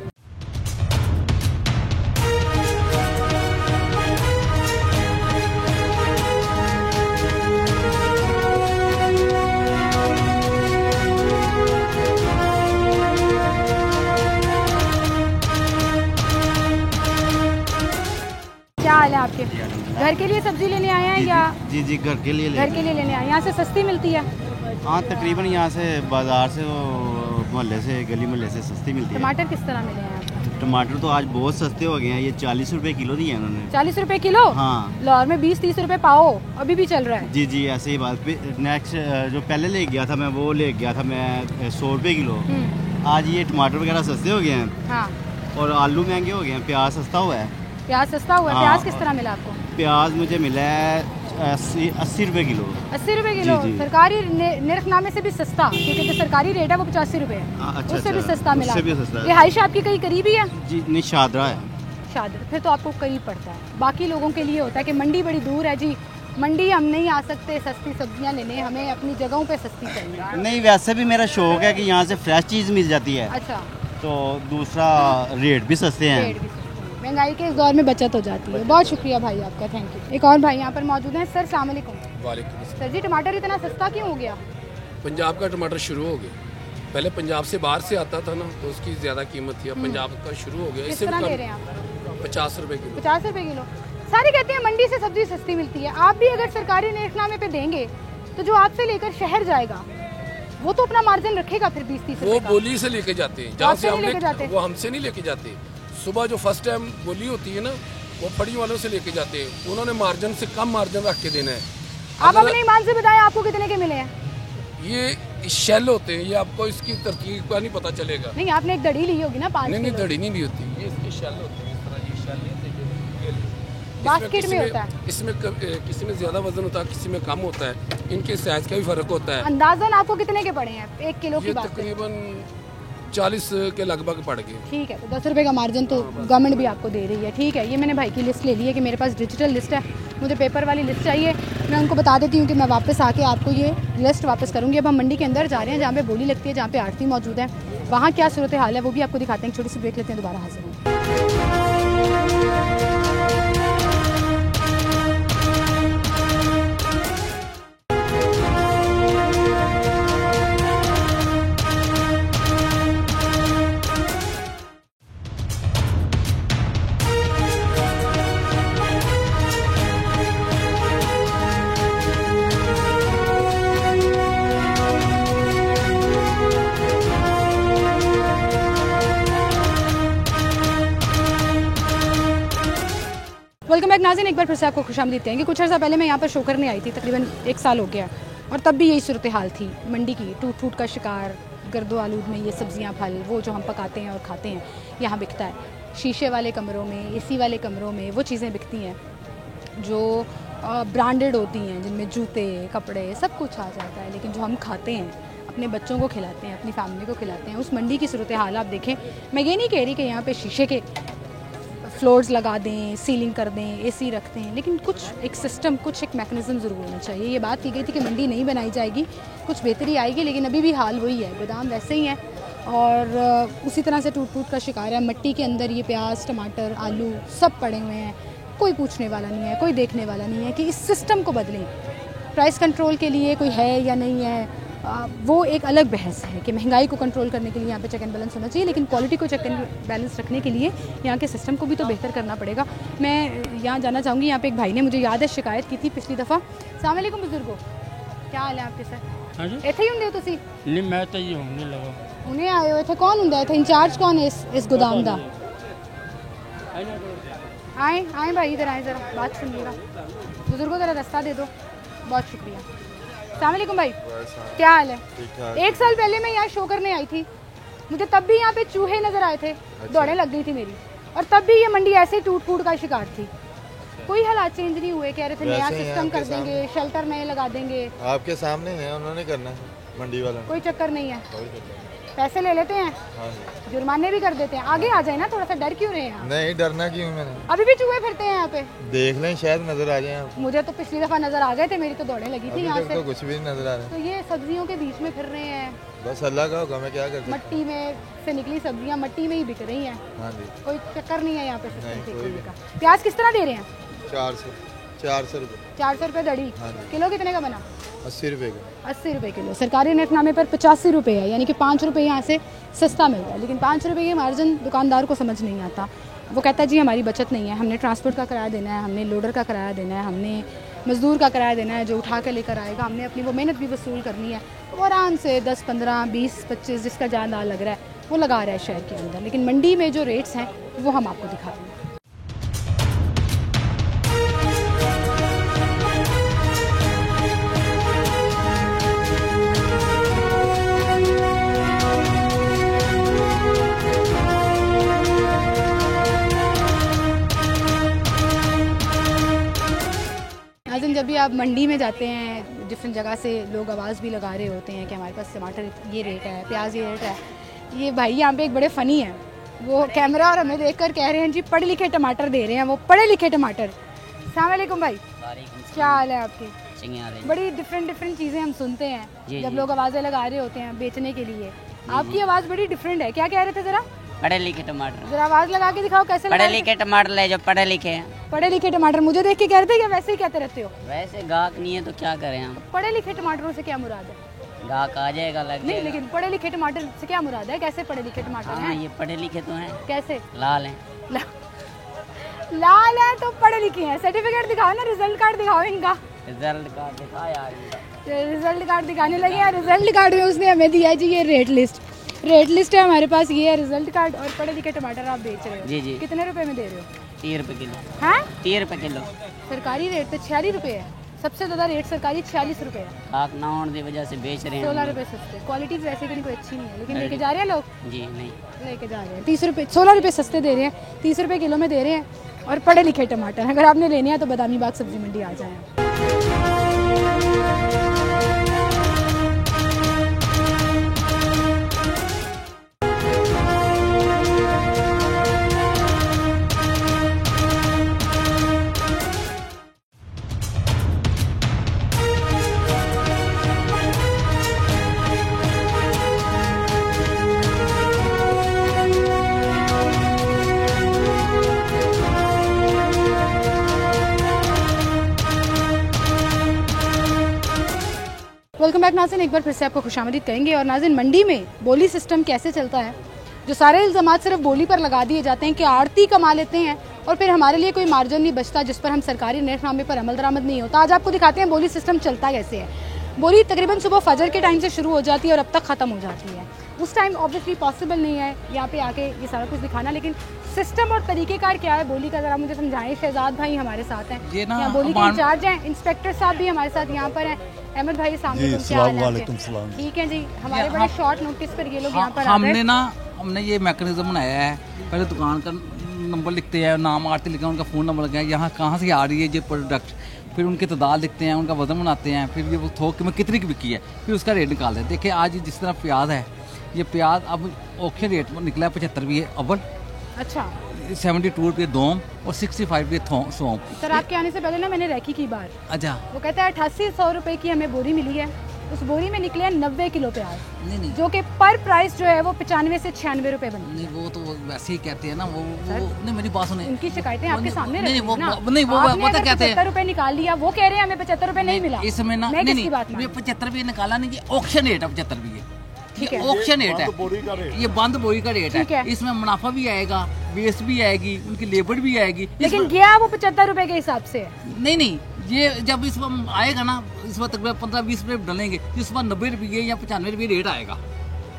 क्या हाल है आपके? घर के लिए सब्जी लेने आए हैं या? जी जी, घर के लिए घर के लिए लेने आए। यहाँ से सस्ती मिलती है? हाँ, तकरीबन यहाँ से बाजार से, मोहल्ले से, गली मोहल्ले से सस्ती मिलती है। टमाटर किस तरह मिले हैं आपको? टमाटर तो आज बहुत सस्ते हो गए हैं, ये 40 रुपए किलो दिए हैं उन्होंने। 40 रुपए किलो? हाँ, लाहौर में 20-30 रुपए पाओ अभी भी चल रहा है। जी जी, ऐसे ही बात। नेक्स्ट जो पहले ले गया था मैं, वो ले गया था मैं 100 रुपये किलो। आज ये टमाटर वगैरह सस्ते हो गए हैं। हाँ, और आलू महंगे हो गए हैं, प्याज सस्ता हुआ है। प्याज सस्ता हुआ है? हाँ, प्याज किस तरह मिला आपको? प्याज मुझे मिला है 80 रुपए किलो। 80 रुपए किलो? जी, जी। सरकारी निर्खनामे से भी सस्ता, क्योंकि जो सरकारी रेट है वो 85 रुपए है। अच्छा, उससे भी सस्ता मिला। उससे भी सस्ता है। रिहाइश आपकी कहीं करीब ही है? जी नहीं, शादरा है। शादरा, फिर तो आपको करीब पड़ता है। बाकी लोगों के लिए होता है कि मंडी बड़ी दूर है जी, मंडी हम नहीं आ सकते सस्ती सब्जियां लेने, हमें अपनी जगहों पे सस्ती चाहिए। नहीं, वैसे भी मेरा शौक है कि यहाँ से फ्रेश चीज़ मिल जाती है। अच्छा, तो दूसरा रेट भी सस्ते हैं। रेट भी सस्ते हैं। महंगाई के इस दौर में बचत हो जाती है। बहुत शुक्रिया भाई आपका, थैंक यू। एक और भाई यहाँ पर मौजूद हैं। सर अस्सलाम वालेकुम। वालेकुम। सर जी, टमाटर इतना सस्ता क्यों हो गया? पंजाब का टमाटर शुरू हो गया। पहले पंजाब से बाहर से आता था ना, तो उसकी ज़्यादा कीमत थी। अब पंजाब का शुरू हो गया। किस इससे तरह भी दे रहे हैं आप? 50 रुपए किलो। 50 रुपए किलो। सारे कहते हैं मंडी से सब्जी सस्ती मिलती है। आप भी अगर सरकारी निर्खनामे पे देंगे तो जो आपसे लेकर शहर जाएगा वो तो अपना मार्जिन रखेगा फिर 20-30 वो रुपए का। बोली से लेके जाते हैं, जहाँ से हम लेके जाते हैं? वो हमसे नहीं लेके जाते। सुबह जो फर्स्ट टाइम बोली होती है ना, वो फड़ी वालों से लेके जाते हैं। उन्होंने मार्जिन से कम मार्जिन रख के देना है। आप अपने ईमान से बताएं, आपको कितने के मिले हैं? ये शेल होते हैं, ये आपको इसकी तरकीब का नहीं पता चलेगा। नहीं, आपने एक दड़ी ली होगी ना 5 नहीं, किलो? दड़ी नहीं ली होती, ये इसके शेल होते हैं। इस तरह ये शेल नहीं होते, बास्केट में होता है। इसमें किसी में ज्यादा वजन होता है, किसी में कम होता है। इनके साइज का भी फर्क होता है। अंदाजन आपको कितने के पड़े हैं 1 किलो की ये बात करें? तकरीबन 40 के लगभग पड़ गए। ठीक है, तो 10 रुपए का मार्जिन तो गवर्नमेंट भी आपको दे रही है। ठीक है, ये मैंने भाई की लिस्ट ले ली है कि मेरे पास डिजिटल लिस्ट है, मुझे पेपर वाली लिस्ट चाहिए। मैं उनको बता देती हूँ कि मैं वापस आके आपको ये लिस्ट वापस करूँगी। अब हम मंडी के अंदर जा रहे हैं, जहाँ पे बोली लगती है, जहाँ पे आड़ती मौजूद है, वहाँ क्या सूरत हाल है वो भी आपको दिखाते हैं। छोटी सी ब्रेक लेते हैं, दोबारा हाजिर होंगे। वेलकम बैक नाज़रीन, एक बार फिर से आपको खुशामदीद कहेंगे। कुछ अर्सा पहले मैं यहाँ पर शो करने आई थी, तकरीबन 1 साल हो गया, और तब भी यही सूरत हाल थी मंडी की। टूट फूट का शिकार, गर्दो आलूद में ये सब्जियाँ, फल, वो जो हम पकाते हैं और खाते हैं, यहाँ बिकता है। शीशे वाले कमरों में, एसी वाले कमरों में वो चीज़ें बिकती हैं जो ब्रांडेड होती हैं, जिनमें जूते, कपड़े, सब कुछ आ जाता है। लेकिन जो हम खाते हैं, अपने बच्चों को खिलाते हैं, अपनी फैमिली को खिलाते हैं, उस मंडी की सूरत हाल आप देखें। मैं ये नहीं कह रही कि यहाँ पे शीशे के फ्लोर्स लगा दें, सीलिंग कर दें, एसी रख दें, लेकिन कुछ एक सिस्टम, कुछ एक मैकेनिज़्म ज़रूर होना चाहिए। ये बात की गई थी कि मंडी नहीं बनाई जाएगी, कुछ बेहतरी आएगी, लेकिन अभी भी हाल वही है, गोदाम वैसे ही है और उसी तरह से टूट फूट का शिकार है। मिट्टी के अंदर ये प्याज, टमाटर, आलू सब पड़े हुए हैं। कोई पूछने वाला नहीं है, कोई देखने वाला नहीं है कि इस सिस्टम को बदलें। प्राइस कंट्रोल के लिए कोई है या नहीं है, वो एक अलग बहस है कि महंगाई को कंट्रोल करने के लिए यहाँ पे चेक एंड बैलेंस होना चाहिए, लेकिन क्वालिटी को चेक एंड बैलेंस रखने के लिए यहाँ के सिस्टम को भी तो बेहतर करना पड़ेगा। मैं यहाँ जाना चाहूँगी, यहाँ पे एक भाई ने मुझे याद है शिकायत की थी पिछली दफ़ा। अस्सलाम वालेकुम बुजुर्गो, क्या हाल है आपके सर? हाँ जी, इत्थे ही होंगे तुसी? नहीं, मैं तो ये होने लगा हुणे आए हो इत्थे? कौन होंदा इत्थे इंचार्ज, कौन है इस गोदाम दा? आए आए भाई, इधर आए, ज़रा बात सुनिएगा। बुजुर्गों ज़रा रास्ता दे दो, बहुत शुक्रिया। अस्सलाम वालेकुम भाई, क्या हाल है? 1 साल पहले मैं यहाँ शो करने आई थी, मुझे तब भी यहाँ पे चूहे नज़र आए थे, दौड़ें लग गई थी मेरी, और तब भी ये मंडी ऐसे ही टूट फूट का शिकार थी। कोई हालात चेंज नहीं हुए? कह रहे थे नया सिस्टम कर देंगे, शेल्टर नए लगा देंगे। आपके सामने है, उन्होंने करना है, मंडी वाला। कोई चक्कर नहीं है, पैसे ले लेते हैं, जुर्माने भी कर देते हैं। आगे आ जाए ना, थोड़ा सा डर क्यों रहे हैं? नहीं डरना क्यों, मैंने अभी भी चूहे फिरते हैं यहाँ पे, देख लें शायद नजर आ जाए। मुझे तो पिछली दफा नजर आ गए थे, मेरी तो दौड़े लगी थी यहाँ से। तो कुछ भी नजर आ रहा है। तो ये सब्जियों के बीच में फिर रहे हैं, बस अल्लाह का हुक्म है, क्या कर सकते हैं। मट्टी में से निकली सब्जियाँ मट्टी में ही बिक रही हैं। हाँ जी, कोई चक्कर नहीं है यहाँ पे का। प्याज किस तरह दे रहे हैं? 400 रुपये। 400 रुपये दड़ी। किलो कितने का बना? 80 रुपये का। 80 रुपये किलो। सरकारी नेटनामे पर 85 रुपये है, यानी कि 5 रुपये यहाँ से सस्ता मिलता है। लेकिन 5 रुपये के मार्जिन दुकानदार को समझ नहीं आता। वो कहता है जी हमारी बचत नहीं है, हमने ट्रांसपोर्ट का किराया देना है, हमने लोडर का किराया देना है, हमने मजदूर का किराया देना है जो उठा के लेकर आएगा, हमने अपनी वो मेहनत भी वसूल करनी है। तो वो आराम से 10, 15, 20, 25 जिसका ज़्यादा लग रहा है वो लगा रहा है शहर के अंदर। लेकिन मंडी में जो रेट्स हैं वो हम आपको दिखा रहे हैं। नाज़रीन, जब भी आप मंडी में जाते हैं, डिफरेंट जगह से लोग आवाज़ भी लगा रहे होते हैं कि हमारे पास टमाटर ये रेट है, प्याज ये रेट है। ये भाई यहाँ पे एक बड़े फ़नी है, वो कैमरा और हमें देखकर कह रहे हैं जी पढ़े लिखे टमाटर दे रहे हैं, वो पढ़े लिखे टमाटर। अस्सलाम वालेकुम भाई, क्या हाल है आपके? बड़ी डिफरेंट चीज़ें हम सुनते हैं जब लोग आवाज़ें लगा रहे होते हैं बेचने के लिए। आपकी आवाज़ बड़ी डिफरेंट है, क्या कह रहे थे ज़रा? पढ़े लिखे टमाटर। जरा आवाज़ लगा के दिखाओ कैसे। पढ़े लिखे टमाटर ले जो पढ़े लिखे हैं। पढ़े लिखे टमाटर मुझे देख के कह रहे थे क्या वैसे ही कहते रहते हो? वैसे गाहक नहीं है तो क्या करें हम। पढ़े लिखे टमाटरों से क्या मुराद है? गाहक आ जाएगा लग नहीं, लेकिन पढ़े लिखे टमाटर से क्या मुराद है? कैसे पढ़े लिखे टमाटर हैं? ये पढ़े लिखे तो हैं। कैसे? लाल हैं। लाल है तो पढ़े लिखे हैं। सर्टिफिकेट दिखाओ ना, रिजल्ट कार्ड दिखाओ इनका। रिजल्ट कार्ड दिखा यार। रिजल्ट कार्ड दिखाने लगे यार। रिजल्ट कार्ड में उसने हमें दिया है जी ये रेट लिस्ट है हमारे पास, ये है रिजल्ट कार्ड। और पढ़े लिखे टमाटर आप बेच रहे हो? जी जी। कितने रुपए में दे रहे हो? 30 रुपये किलो। हाँ 30 रुपये किलो। सरकारी रेट तो 46 रुपये है, सबसे ज़्यादा रेट सरकारी 46 रुपये है। गाहक ना होने की वजह से बेच रहे हैं। 16 रुपये सस्ते। क्वालिटी वैसे भी कोई अच्छी नहीं है, लेकिन लेके जा रहे हैं लोग। जी नहीं लेके जा रहे हैं। 30 रुपये 16 रुपये सस्ते दे रहे हैं, 30 रुपये किलो में दे रहे हैं। और पढ़े लिखे टमाटर अगर आपने लेने हैं तो बदामी बाग सब्जी मंडी आ जाए। वेलकम बैक नाज़रीन, एक बार फिर से आपको खुशामदीद कहेंगे। और नाज़रीन, मंडी में बोली सिस्टम कैसे चलता है, जो सारे इल्ज़ामात सिर्फ बोली पर लगा दिए जाते हैं कि आड़ती कमा लेते हैं और फिर हमारे लिए कोई मार्जिन नहीं बचता जिस पर हम सरकारी नेटनामे पर अमल दरामद नहीं होता। आज आपको दिखाते हैं बोली सिस्टम चलता कैसे है। बोली तकरीबन सुबह फजर के टाइम से शुरू हो जाती है और अब तक ख़त्म हो जाती है। उस टाइम ऑब्वियसली पॉसिबल नहीं है यहाँ पे आके ये सारा कुछ दिखाना, लेकिन सिस्टम और तरीक़ेकार क्या है बोली का ज़रा मुझे समझाएं। शहजाद भाई हमारे साथ हैं, यहाँ बोली के इंचार्ज हैं। इंस्पेक्टर साहब भी हमारे साथ यहाँ पर हैं। अहमद भाई सामने ठीक है जी। हमारे बड़े शॉर्ट नोटिस पर ये लोग यहाँ पर हमने ये मैकेनिज्म बनाया है। पहले दुकान का नंबर लिखते हैं, नाम आरती लिखा है, उनका फ़ोन नंबर लगा है, यहाँ कहाँ से आ रही है ये प्रोडक्ट, फिर उनकी तादाद लिखते हैं, उनका वज़न बनाते हैं, फिर ये वो थोक में कितनी की बिकी है, फिर उसका रेट निकालते हैं। देखिए आज जिस तरह प्याज है, ये प्याज अब औखे रेट में निकला है 75 रुपये अव्वल, अच्छा 72 रुपये दोम और 65 रुपये सौंप। सर आपके आने से पहले ना मैंने रखी की बार, अच्छा वो कहता है 8800 रुपये की हमें बोरी मिली है। उस बोरी में निकले हैं 90 किलो प्याज, नहीं जो कि पर प्राइस जो है वो 95 से 96 रुपए बने। नहीं वो तो वैसे ही कहते हैं ना, वो नहीं मेरी बात सुने, उनकी शिकायतें आपके सामने नहीं वो ना। नहीं वो पता कहते हैं 75 रुपए निकाल लिया, वो कह रहे हैं हमें 75 रुपए नहीं मिला। इसमें ना नहीं 75 रुपये निकाला नहीं, ये ऑक्शन रेट है 75 रुपये, ठीक है ऑक्शन रेट है, ये बंद बोरी का रेट है। इसमें मुनाफा भी आएगा, वेस्ट भी आएगी, उनकी लेबर भी आएगी, लेकिन गया वो 75 रुपए के हिसाब से। नहीं ये जब इसमें आएगा ना, इस बार तकरीबन 15-20 रुपये डलेंगे, इस बार 90 रुपये या 95 रुपये रेट आएगा।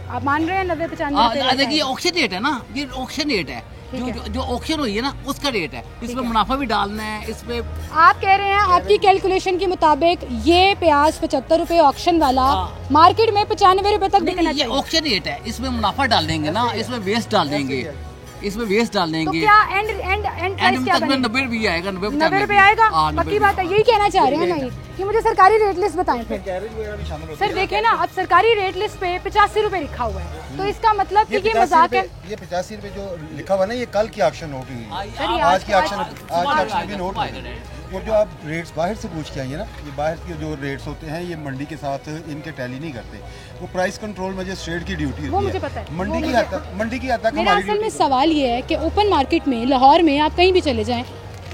आप मान रहे हैं 90-95? देखिए ऑक्शन रेट है ना, ये ऑक्शन रेट है, जो ऑक्शन हुई है ना उसका रेट है। इसमें मुनाफा भी डालना है। इसमें आप कह रहे हैं आपकी कैलकुलेशन के मुताबिक ये प्याज 75 रुपए ऑक्शन वाला मार्केट में 95 रुपए तक बिकना चाहिए। ऑक्शन रेट है, इसमें मुनाफा डाल देंगे ना, इसमें वेस्ट डाल देंगे, इसमें वेस्ट डाल तो देंगे। क्या एंड प्राइस क्या बनेगा? 90 रुपये आएगा, 90 रुपये आएगा। पक्की बात है, यही कहना चाह रहे हैं ना ये कि मुझे सरकारी रेट लिस्ट बताएं फिर। सर देखिए ना, अब सरकारी रेट लिस्ट पे 85 रुपए लिखा हुआ है, तो इसका मतलब कि ये मजाक है। ये 85 रुपए जो लिखा हुआ है ना, ये कल की ऑक्शन होगी, आज की ऑक्शन भी नोट होगी। और जो आप रेट्स बाहर से पूछ के आएंगे ना, ये बाहर के जो रेट्स होते हैं ये मंडी के साथ इनके टैली नहीं करते। वो प्राइस कंट्रोल मजिस्ट्रेट की ड्यूटी वो मुझे पता है, मंडी की हद तक मेरा असल में सवाल ये है कि ओपन मार्केट में लाहौर में आप कहीं भी चले जाएं,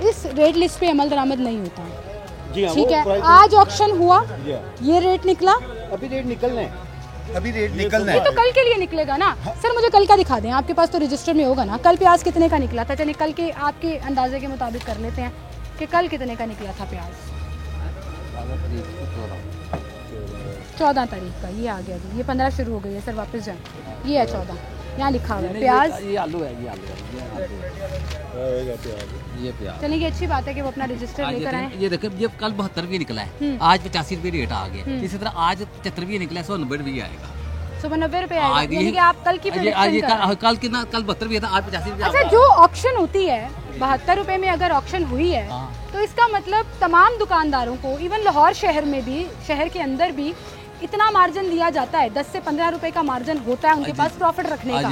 इस रेट लिस्ट पे अमल दरामद नहीं होता है। ठीक है, आज ऑक्शन हुआ, ये रेट निकला, अभी रेट निकलना है, अभी रेट निकलना है, है तो कल के लिए निकलेगा ना। सर मुझे कल का दिखा दें, आपके पास तो रजिस्टर में होगा ना, कल प्याज कितने का निकला था? चलिए कल के आपके अंदाजे के मुताबिक कर लेते हैं कि कल कितने का निकला था प्याज। 14 तारीख का, ये आ गया जी, ये 15 शुरू हो गई है सर, वापस जाए, ये है 14, यहाँ लिखा हुआ है प्याज। ये आलू है, ये प्याज। चलिए अच्छी बात है कि वो अपना रजिस्टर लेकर आए। ये देखो, ये कल 72 रुपये निकला है, आज 85 रुपये रेट आ गया। इसी तरह आज 75 रुपये निकला है, 190 रुपये आएगा, सुबह 90 रुपये आएगा। यानी कि आप कल की कल कितना, कल 72 रुपये था, आज 85 रुपये। अच्छा, जो ऑक्शन होती है 72 रुपए में अगर ऑक्शन हुई है, तो इसका मतलब तमाम दुकानदारों को, इवन लाहौर शहर में भी, शहर के अंदर भी इतना मार्जिन दिया जाता है, 10 से 15 रुपए का मार्जिन होता है उनके पास प्रॉफिट रखने का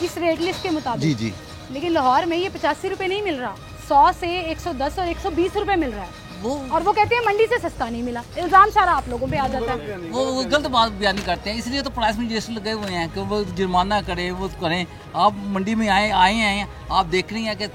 इस रेट लिस्ट के मुताबिक। लेकिन लाहौर में ये 85 रुपए नहीं मिल रहा, 100 से 110 और 120 रुपए मिल रहा है, और वो कहते हैं मंडी से सस्ता नहीं मिला। इल्जाम सारा आप लोगों पे आ जाता है। वो गलत बात बयान करते हैं, इसलिए तो प्राइस में रजिस्टर लगे हुए हैं कि वो जुर्माना करे, वो करें। आप मंडी में आए हैं, आप देख रही हैं कि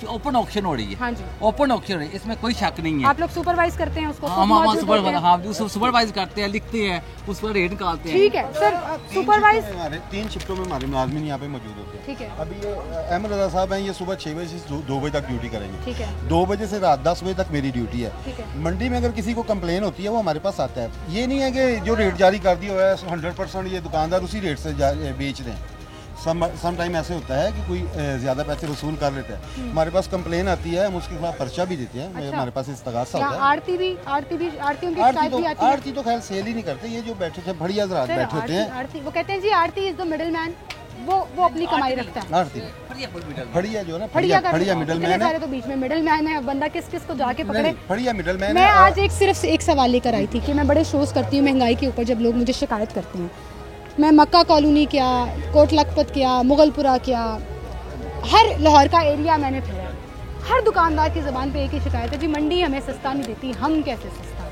ओपन ऑक्शन हो रही है। हाँ जी, ओपन ऑक्शन हो रही है, इसमें कोई शक नहीं है। आप लोग सुपरवाइज करते हैं उसको? हम सुपरवाइज करते हैं, लिखते हैं, उस पर रेट निकालते हैं। ठीक है सर, सुपरवाइज 3 शिफ्टों में हमारे मुलाजमीन यहाँ पे मौजूद होते हैं। ठीक है, अभी ये अहमद रजा साहब हैं, ये सुबह 6 बजे से 2 बजे तक ड्यूटी करेंगे। ठीक है, 2 बजे से रात 10 बजे तक मेरी ड्यूटी है। ठीक है, मंडी में अगर किसी को कंप्लेन होती है वो हमारे पास आता है। ये नहीं है कि जो रेट जारी कर दिया हुआ है 100% ये दुकानदार उसी रेट से बेच रहे हैं। सम टाइम ऐसे होता है कि कोई ज़्यादा पैसे वसूल कर लेता है, हमारे पास कंप्लेन आती है, हम उसके खिलाफ पर्चा भी देते हैं। अच्छा। हमारे पास इस्तगासा होता है। आरती तो खैर सेल ही नहीं करते, ये जो बैठे थे बढ़िया हज़रात बैठे होते हैं, वो कहते हैं जी आरती इज द मिडिल मैन, वो अपनी कमाई रखता है। आरती फड़िया जो है ना, फड़िया मिडल मैन है, तो बीच में मिडिल मैन है, बंदा किस किस को जाके पकड़े। फड़िया मिडल मैन है। मैं आज सिर्फ एक सवाल लेकर आई थी कि मैं बड़े शोज करती हूँ महंगाई के ऊपर, जब लोग मुझे शिकायत करते हैं, मैं मक्का कॉलोनी क्या, कोट लखपत क्या, मुगलपुरा क्या, हर लाहौर का एरिया मैंने फिरा, हर दुकानदार की ज़बान पे एक ही शिकायत है, जी मंडी हमें सस्ता नहीं देती, हम कैसे सस्ता।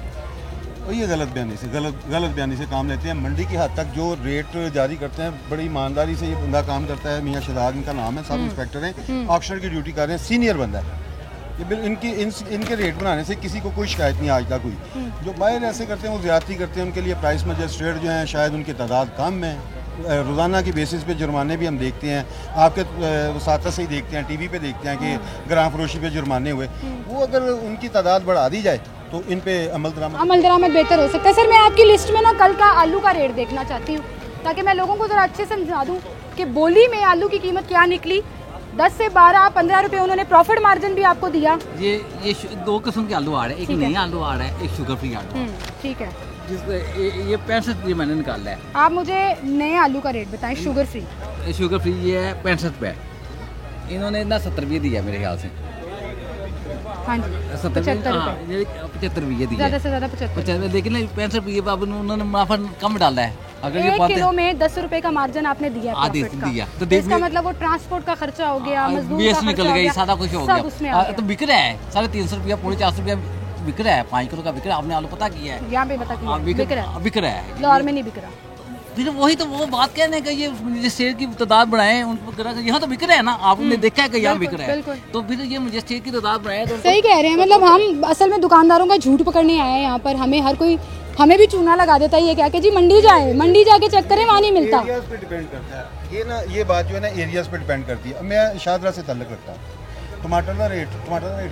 और ये गलत बयानी से काम लेते हैं। मंडी की हद तक जो रेट जारी करते हैं, बड़ी ईमानदारी से ये बंदा काम करता है, मियाँ शहजाद इनका नाम है, सब इंस्पेक्टर हैं, ऑक्शन की ड्यूटी कर रहे हैं, सीनियर बंदा है। ये इनके रेट बनाने से किसी को कोई शिकायत नहीं आज तक हुई। जो बाहर ऐसे करते हैं वो ज़्यादती करते हैं, उनके लिए प्राइस मजिस्ट्रेट जो हैं शायद उनकी तादाद कम है। रोज़ाना की बेसिस पे जुर्माने भी हम देखते हैं, आपके वसाता से ही देखते हैं, टीवी पे देखते हैं कि ग्राम फरोशी पे जुर्माने हुए। वो अगर उनकी तादाद बढ़ा दी जाए तो इन पे अमल दरामद बेहतर हो सकता है। सर मैं आपकी लिस्ट में ना कल का आलू का रेट देखना चाहती हूँ, ताकि मैं लोगों को ज़रा अच्छे से समझा दूँ कि बोली में आलू की कीमत क्या निकली। 10 से 12 15 रुपए उन्होंने प्रॉफिट मार्जिन भी आपको दिया। ये 2 किस्म के आलू आ रहे हैं, एक नई आलू आ रहा है, एक शुगर फ्री आलू। ठीक है, ये 65 रुपये मैंने निकाला है। आप मुझे नए आलू का रेट बताएं, शुगर फ्री। शुगर फ्री ये है 65 रुपये, इन्होंने ना 70 रुपये दिया मेरे ख्याल से। हाँ जी, 75 रुपये दिया, ज़्यादा से ज़्यादा 75। लेकिन 65 रुपये उन्होंने मुनाफा कम डाला है। अगर ये 1 किलो में 10 रुपए का मार्जिन आपने दिया तो इसका मतलब वो ट्रांसपोर्ट का खर्चा हो गया, मजदूर का निकल गई, सारा कुछ हो गया, तो बिक रहा है 350 रुपया, 450 रुपया बिक रहा है, 5 किलो का बिक रहा है। आपने आलू पता किया है? यहाँ पे पता किया, बिक रहा है, लाहौर में नहीं बिक रहा। फिर वही तो वो बात कहने का, ये शेयर की तादाद बढ़ाएं, यहाँ तो बिक रहा है ना, आपने देखा है कि यहाँ बिक रहा है, तो फिर ये मुझे शेयर की तादाद बढ़ाएं। तो सही कह रहे हैं, मतलब हम असल में दुकानदारों का झूठ पकड़ने आए हैं यहाँ पर। हमें भी चूना लगा देता है ये क्या कि जी मंडी जाके चेक करें, वहाँ नहीं मिलता। एरियाज पे डिपेंड करता है ये बात जो है ना, एरियाज पे डिपेंड करती है। मैं शादरा से ताल्लुक़ रखता हूँ, टमाटर का रेट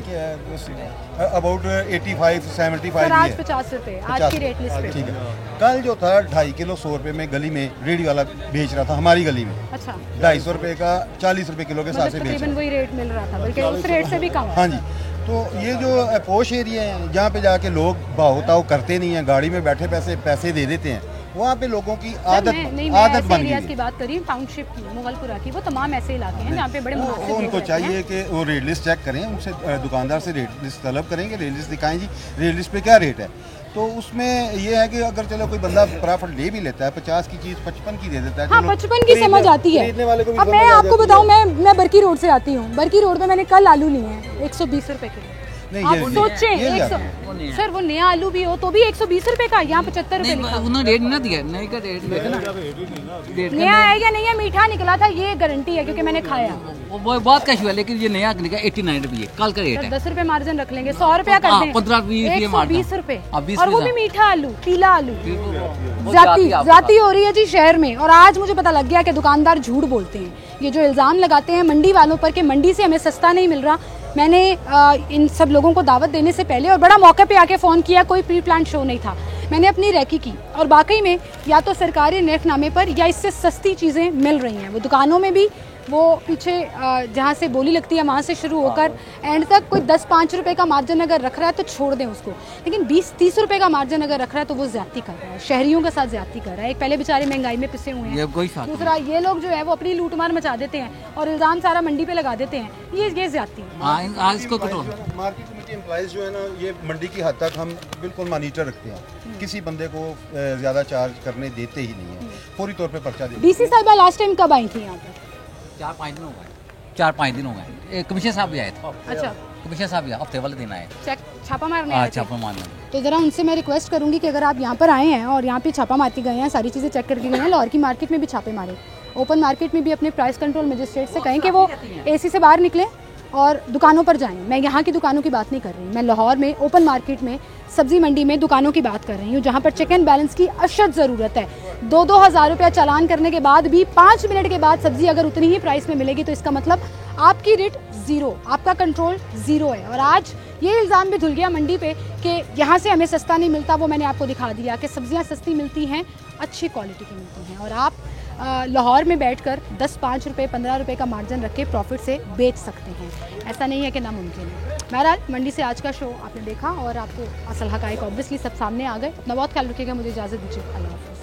क्या है? अबाउट 85-75 आज 50 रुपए आज की रेट लिस्ट पे। ठीक है, कल जो था 2.5 किलो 100 रुपए में गली में रेडी वाला बेच रहा था हमारी गली में। अच्छा, 250 रुपए का 40 रुपए किलो के साथ से बेच रहा था, वही रेट मिल रहा था, बल्कि उस रेट से भी कम। हाँ जी, तो ये जो पोश एरिया है जहाँ पे जाके लोग भाव ताव करते नहीं हैं, गाड़ी में बैठे पैसे दे देते हैं, वहाँ पे लोगों की मैं आदत बन गई की बात करी, टाउनशिप की, मुगलपुरा की, वो तमाम ऐसे इलाके हैं जहाँ पे बड़े मुनासिब उनको चाहिए कि वो रेट लिस्ट चेक करें, उनसे दुकानदार से रेट लिस्ट तलब करेंगे, रेट लिस्ट दिखाएं जी रेट लिस्ट पे क्या रेट है। तो उसमें ये है कि अगर चलो कोई बंदा फटाफट ले भी लेता है 50 की चीज़ 55 की दे देता है, हाँ 55 की समझ आती है। अब मैं आपको बताऊं, मैं बरकी रोड से आती हूँ, बरकी रोड पे मैंने कल आलू लिए हैं 120 रुपए किलो। आप सोचें सर वो नया आलू भी हो तो भी 120 रुपए का, यहाँ 75 रुपए लिखा। उन्होंने रेट नहीं दिया, नए का रेट नया है या नहीं है, मीठा निकला था ये गारंटी है क्योंकि मैंने खाया। वो बात कैसी है, लेकिन ये नया निकला 89 रुपये कल का रेट है। 10 रुपए मार्जिन रख लेंगे, 100 रुपया कर दें, 15-20 रुपए, और वो भी मीठा आलू, पीला आलू। जाती हो रही है जी शहर में। और आज मुझे पता लग गया कि दुकानदार झूठ बोलते हैं। ये जो इल्ज़ाम लगाते हैं मंडी वालों पर कि मंडी से हमें सस्ता नहीं मिल रहा, मैंने इन सब लोगों को दावत देने से पहले और बड़ा मौके पे आके फ़ोन किया, कोई प्री प्लान शो नहीं था, मैंने अपनी रैकी की और वाकई में या तो सरकारी नेफनामे पर या इससे सस्ती चीज़ें मिल रही हैं। वो दुकानों में भी वो पीछे जहाँ से बोली लगती है वहाँ से शुरू होकर एंड तक कोई 10-5 रुपए का मार्जिन अगर रख रहा है तो छोड़ दें उसको, लेकिन 20-30 रुपए का मार्जिन अगर रख रहा है तो वो ज्यादती कर रहा है, शहरियों के साथ ज्यादती कर रहा है। एक पहले बेचारे महंगाई में पिसे हुए हैं, दूसरा ये लोग जो है वो अपनी लूटमार मचा देते हैं और इल्ज़ाम सारा मंडी पे लगा देते हैं, ये ज्यादती है। मार्केट कमेटी एम्प्लॉइज जो है ना, ये मंडी की हद तक हम बिल्कुल मॉनिटर रखते हैं, किसी बंदे को ज़्यादा चार्ज करने देते ही नहीं है, पूरी तौर पर पर्चा देते। डीसी साहिबा लास्ट टाइम कब आई थी यहाँ पर? 4-5 दिन हो गए। कमिश्नर साहब भी आए थे। अच्छा, कमिश्नर साहब हफ्ते वाले दिन आए, छापा मारने आए थे। छापा मारने। तो ज़रा उनसे मैं रिक्वेस्ट करूंगी कि अगर आप यहाँ पर आए हैं और यहाँ पे छापा मारती गए हैं, सारी चीज़ें चेक करके गए हैं, लाहौर की मार्केट में भी छापे मारे, ओपन मार्केट में भी अपने प्राइस कंट्रोल मजिस्ट्रेट से कहें कि वो AC से बाहर निकले और दुकानों पर जाएं। मैं यहाँ की दुकानों की बात नहीं कर रही, मैं लाहौर में ओपन मार्केट में सब्जी मंडी में दुकानों की बात कर रही हूँ, जहाँ पर चेक एंड बैलेंस की अशद ज़रूरत है। 2-2 हज़ार रुपया चालान करने के बाद भी 5 मिनट के बाद सब्जी अगर उतनी ही प्राइस में मिलेगी तो इसका मतलब आपकी रेट ज़ीरो, आपका कंट्रोल ज़ीरो है। और आज ये इल्ज़ाम भी धुल गया मंडी पे कि यहाँ से हमें सस्ता नहीं मिलता, वो मैंने आपको दिखा दिया कि सब्जियाँ सस्ती मिलती हैं, अच्छी क्वालिटी की मिलती हैं, और आप लाहौर में बैठकर 10-5 रुपये 15 रुपये का मार्जिन रख के प्रॉफिट से बेच सकते हैं। ऐसा नहीं है कि नामुमकिन है। बहरहाल मंडी से आज का शो आपने देखा और आपको असल हक़ाइक़ ऑब्वियसली सब सामने आ गए। अपना बहुत ख्याल रखिएगा, मुझे इजाज़त दीजिए, अल्लाह हाफ़िज़।